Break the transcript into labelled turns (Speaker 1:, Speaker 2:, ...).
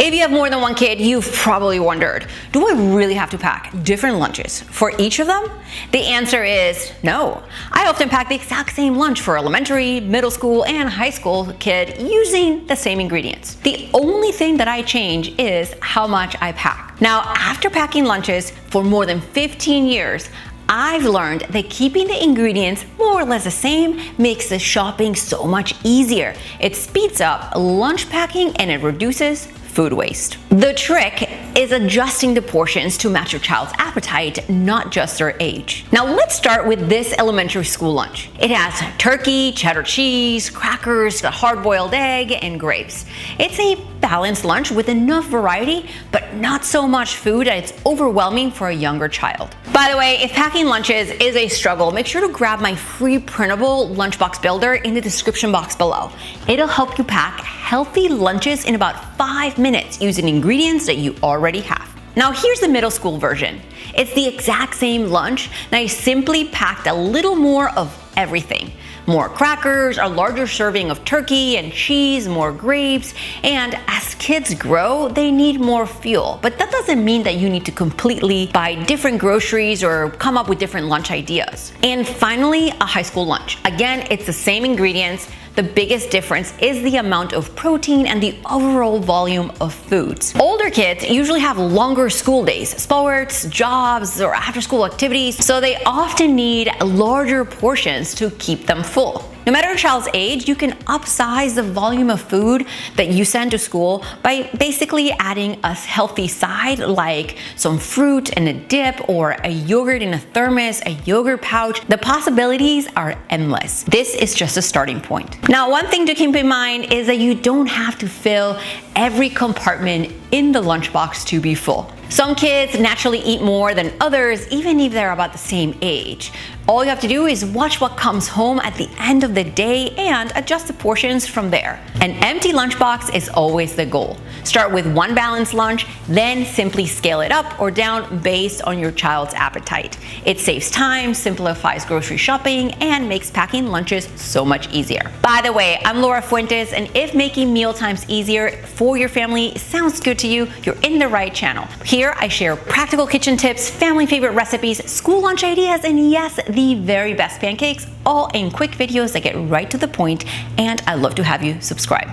Speaker 1: If you have more than one kid, you've probably wondered, do I really have to pack different lunches for each of them? The answer is no. I often pack the exact same lunch for elementary, middle school, and high school kid using the same ingredients. The only thing that I change is how much I pack. Now, after packing lunches for more than 15 years, I've learned that keeping the ingredients more or less the same makes the shopping so much easier. It speeds up lunch packing and it reduces food waste. The trick is adjusting the portions to match your child's appetite, not just their age. Now let's start with this elementary school lunch. It has turkey, cheddar cheese, crackers, a hard-boiled egg, and grapes. It's a balanced lunch with enough variety, but not so much food that it's overwhelming for a younger child. By the way, if packing lunches is a struggle, make sure to grab my free printable lunchbox builder in the description box below. It'll help you pack healthy lunches in about 5 minutes using ingredients that you already have. Now here's the middle school version. It's the exact same lunch, and I simply packed a little more of everything. More crackers, a larger serving of turkey and cheese, more grapes, and as kids grow, they need more fuel. But that doesn't mean that you need to completely buy different groceries or come up with different lunch ideas. And finally, a high school lunch. Again, it's the same ingredients. The biggest difference is the amount of protein and the overall volume of foods. Older kids usually have longer school days, sports, jobs, or after-school activities, so they often need larger portions to keep them full. No matter your child's age, you can upsize the volume of food that you send to school by basically adding a healthy side like some fruit and a dip, or a yogurt in a thermos, a yogurt pouch. The possibilities are endless. This is just a starting point. Now, one thing to keep in mind is that you don't have to fill every compartment in the lunchbox to be full. Some kids naturally eat more than others, even if they're about the same age. All you have to do is watch what comes home at the end of the day and adjust the portions from there. An empty lunchbox is always the goal. Start with one balanced lunch, then simply scale it up or down based on your child's appetite. It saves time, simplifies grocery shopping, and makes packing lunches so much easier. By the way, I'm Laura Fuentes, and if making meal times easier for your family sounds good to you, you're in the right channel. Here I share practical kitchen tips, family favorite recipes, school lunch ideas, and yes, the very best pancakes, all in quick videos that get right to the point, and I'd love to have you subscribe.